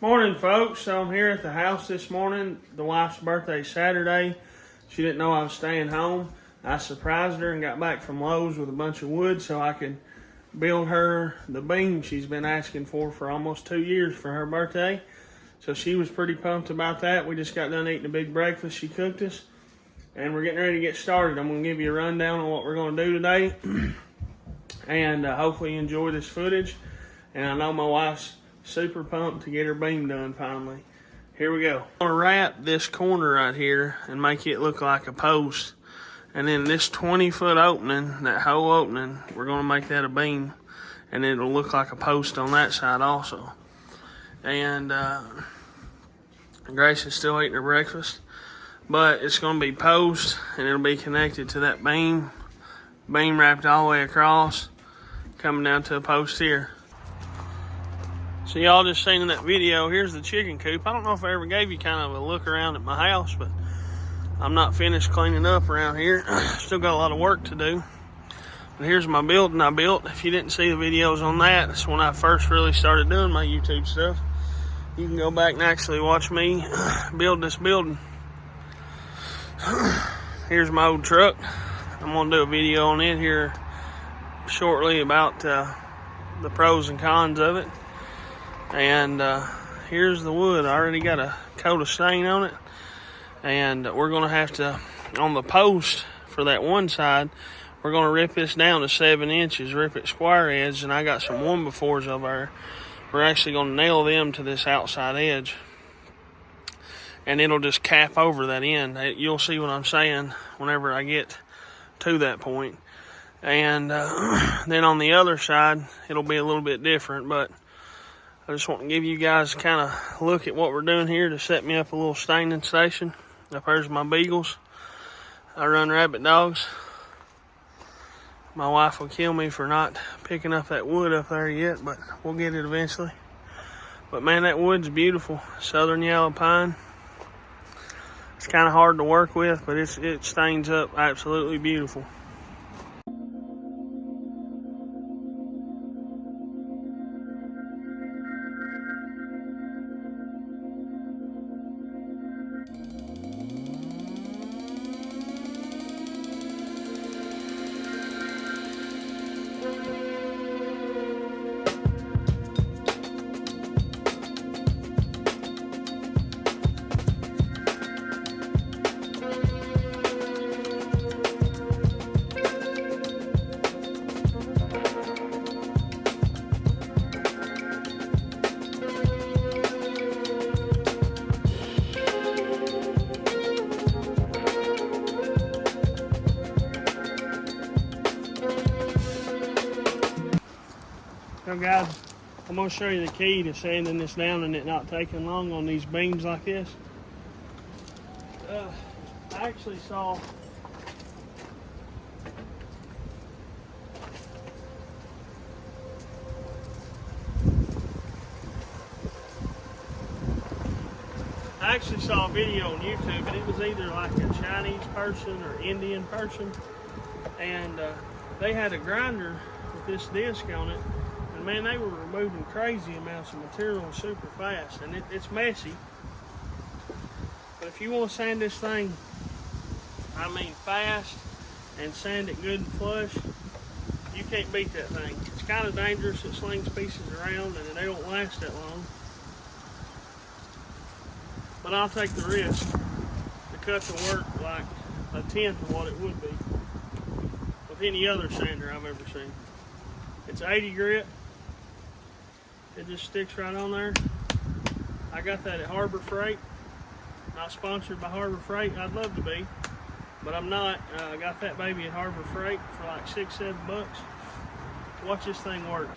Morning, folks. So I'm here at the house this morning. The wife's birthday Saturday. She didn't know I was staying home. I surprised her and got back from Lowe's with a bunch of wood so I could build her the beam she's been asking for almost 2 years for her birthday. So she was pretty pumped about that. We just got done eating a big breakfast she cooked us, and we're getting ready to get started. I'm going to give you a rundown on what we're going to do today, and hopefully you enjoy this footage. And I know my wife's super pumped to get her beam done finally. Here we go. I'm going to wrap this corner right here and make it look like a post. And then this 20-foot opening, that whole opening, we're going to make that a beam. And it'll look like a post on that side also. And Grace is still eating her breakfast. But it's going to be post, and it'll be connected to that beam. Beam wrapped all the way across, coming down to a post here. So y'all just seen in that video, here's the chicken coop. I don't know if I ever gave you kind of a look around at my house, but I'm not finished cleaning up around here. Still got a lot of work to do. But here's my building I built. If you didn't see the videos on that, that's when I first really started doing my YouTube stuff. You can go back and actually watch me build this building. Here's my old truck. I'm gonna do a video on it here shortly about the pros and cons of it. And here's the wood. I already got a coat of stain on it. And we're going to have to, on the post for that one side, we're going to rip this down to 7 inches, rip it square edge. And I got some 1x4s over there. We're actually going to nail them to this outside edge. And it'll just cap over that end. You'll see what I'm saying whenever I get to that point. And then on the other side, it'll be a little bit different, but I just want to give you guys kind of look at what we're doing here to set me up a little staining station. Up there's my beagles. I run rabbit dogs. My wife will kill me for not picking up that wood up there yet, but we'll get it eventually. But man, that wood's beautiful. Southern yellow pine. It's kind of hard to work with, but it stains up absolutely beautiful. So guys, I'm going to show you the key to sanding this down and it not taking long on these beams like this. I actually saw a video on YouTube, and it was either like a Chinese person or Indian person, and they had a grinder with this disc on it. And man, they were removing crazy amounts of material super fast, and it's messy. But if you want to sand this thing, I mean fast, and sand it good and flush, you can't beat that thing. It's kind of dangerous. It slings pieces around, and they don't last that long. But I'll take the risk to cut the work like a tenth of what it would be with any other sander I've ever seen. It's 80 grit. It just sticks right on there. I got that at Harbor Freight. Not sponsored by Harbor Freight. I'd love to be, but I'm not. I got that baby at Harbor Freight for like $6-7 bucks. Watch this thing work.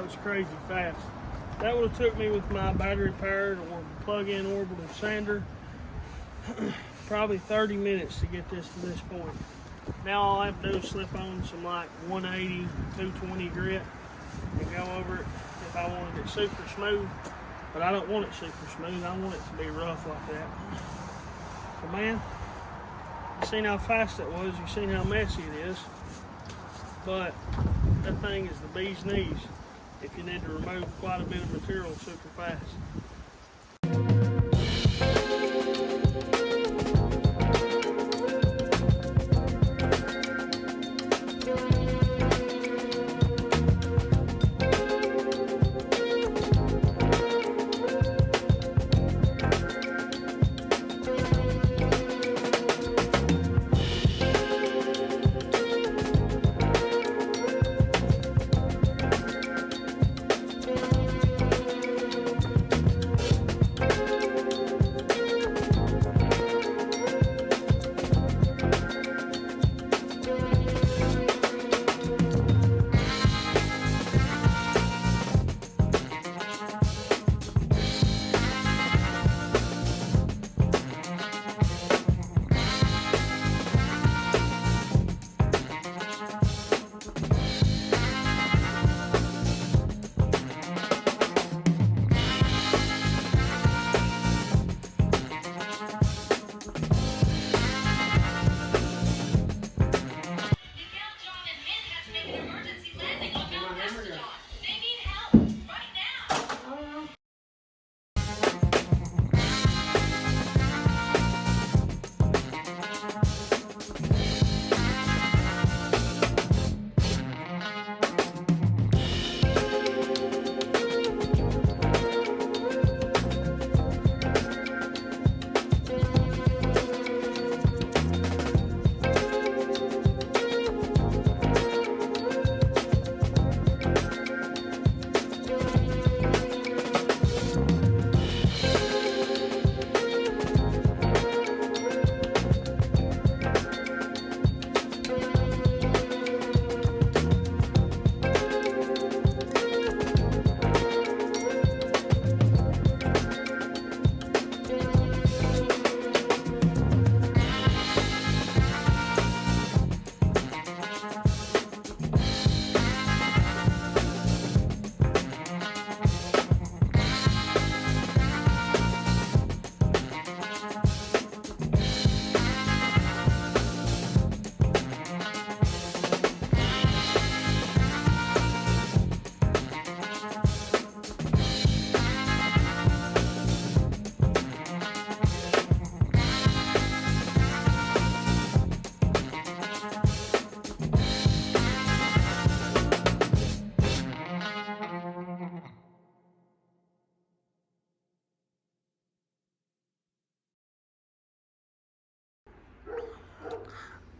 it's crazy fast. That would have took me with my battery powered or plug-in orbital sander probably 30 minutes to get this to this point. Now all I have to do is slip on some like 180, 220 grit and go over it if I wanted it super smooth. But I don't want it super smooth. I want it to be rough like that. So man, you seen how fast it was. You seen how messy it is. But that thing is the bee's knees if you need to remove quite a bit of material super fast.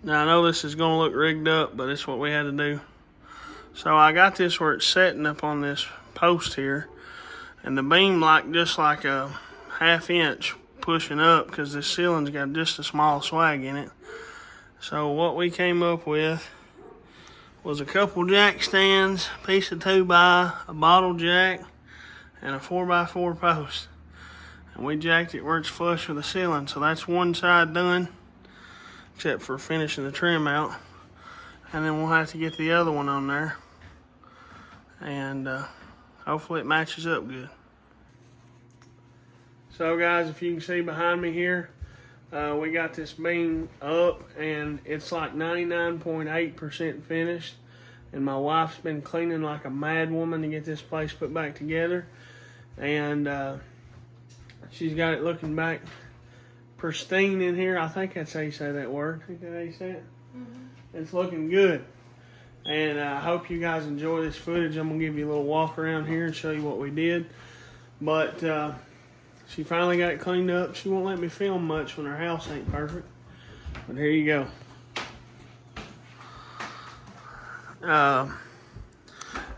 Now I know this is gonna look rigged up, but it's what we had to do. So I got this where it's setting up on this post here, and the beam just like a 1/2 inch pushing up because this ceiling's got just a small swag in it. So what we came up with was a couple jack stands, piece of 2x, a bottle jack, and a 4x4 post. And we jacked it where it's flush with the ceiling. So that's one side done, except for finishing the trim out. And then we'll have to get the other one on there. And hopefully it matches up good. So guys, if you can see behind me here, we got this beam up and it's like 99.8% finished. And my wife's been cleaning like a mad woman to get this place put back together. And she's got it looking back pristine in here. I think that's how you say that word. I think that's how you say it. Mm-hmm. It's looking good. And I hope you guys enjoy this footage. I'm going to give you a little walk around here and show you what we did. But she finally got it cleaned up. She won't let me film much when her house ain't perfect. But here you go.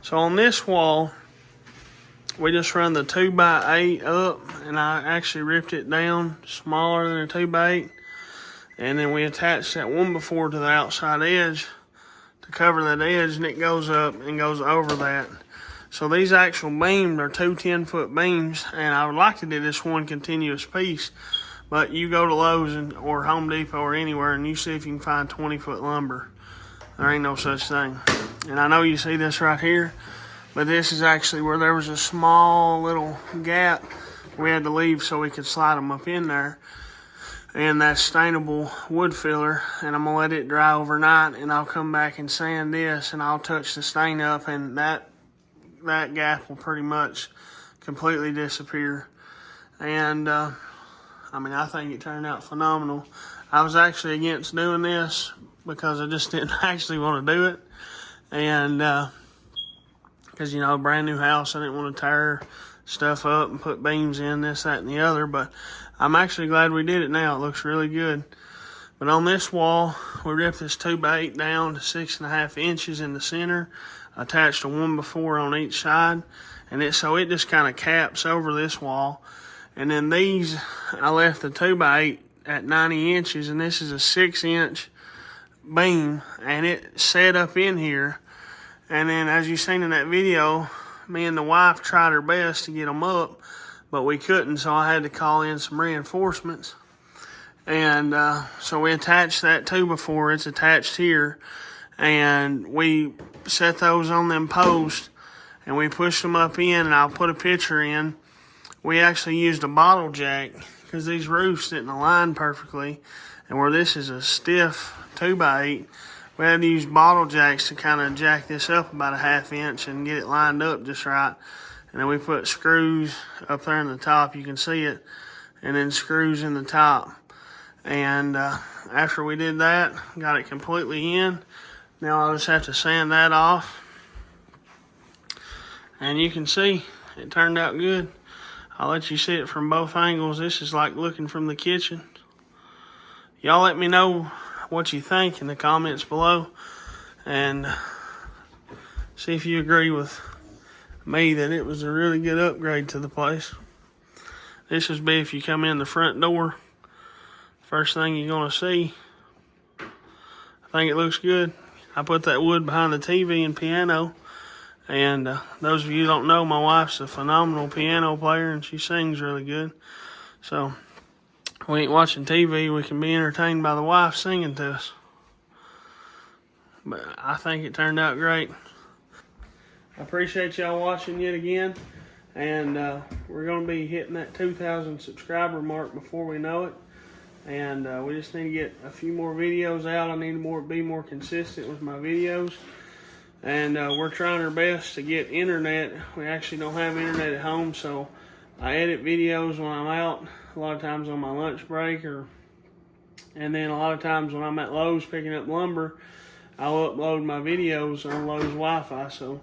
So on this wall, we just run the 2x8 up, and I actually ripped it down smaller than a 2x8. And then we attached that one before to the outside edge to cover that edge, and it goes up and goes over that. So these actual beams are two 10-foot beams, and I would like to do this one continuous piece, but you go to Lowe's or Home Depot or anywhere and you see if you can find 20-foot lumber. There ain't no such thing. And I know you see this right here, but this is actually where there was a small little gap we had to leave so we could slide them up in there. And that's stainable wood filler, and I'm gonna let it dry overnight, and I'll come back and sand this, and I'll touch the stain up, and that gap will pretty much completely disappear. And I mean, I think it turned out phenomenal. I was actually against doing this because I just didn't actually want to do it, and because, you know, a brand new house, I didn't want to tear stuff up and put beams in, this, that, and the other. But I'm actually glad we did it now. It looks really good. But on this wall, we ripped this 2x8 down to 6.5 inches in the center, attached a 1x4 on each side, and so it just kind of caps over this wall. And then these, I left the 2x8 at 90 inches, and this is a 6-inch beam, and it set up in here. And then, as you seen in that video, me and the wife tried our best to get them up, but we couldn't, so I had to call in some reinforcements. And so we attached that 2x4, it's attached here, and we set those on them posts, and we pushed them up in, and I'll put a picture in. We actually used a bottle jack because these roofs didn't align perfectly, and where this is a stiff 2x8, we had to use bottle jacks to kind of jack this up about a 1/2 inch and get it lined up just right. And then we put screws up there in the top, you can see it, and then screws in the top. And after we did that, got it completely in. Now I'll just have to sand that off. And you can see it turned out good. I'll let you see it from both angles. This is like looking from the kitchen. Y'all let me know what you think in the comments below, and see if you agree with me that it was a really good upgrade to the place. This would be if you come in the front door. First thing you're gonna see. I think it looks good. I put that wood behind the TV and piano, and those of you who don't know, my wife's a phenomenal piano player and she sings really good. So we ain't watching TV, we can be entertained by the wife singing to us. But I think it turned out great. I appreciate y'all watching yet again, and we're going to be hitting that 2,000 subscriber mark before we know it. And we just need to get a few more videos out. I need to be more consistent with my videos. And we're trying our best to get internet. We actually don't have internet at home, so I edit videos when I'm out, a lot of times on my lunch break, and then a lot of times when I'm at Lowe's picking up lumber, I'll upload my videos on Lowe's Wi-Fi. So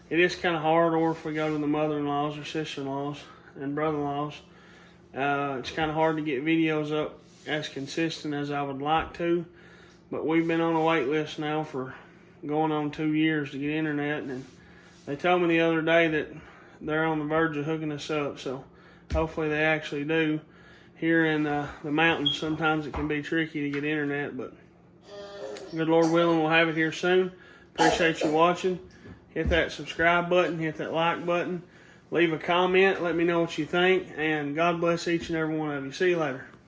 it is kind of hard, or if we go to the mother-in-laws or sister-in-laws and brother-in-laws, it's kind of hard to get videos up as consistent as I would like to. But we've been on a wait list now for going on 2 years to get internet, and they told me the other day that they're on the verge of hooking us up, so hopefully they actually do. Here in the mountains, sometimes it can be tricky to get internet, but good Lord willing, we'll have it here soon. Appreciate you watching. Hit that subscribe button, hit that like button, leave a comment, let me know what you think, and God bless each and every one of you. See you later.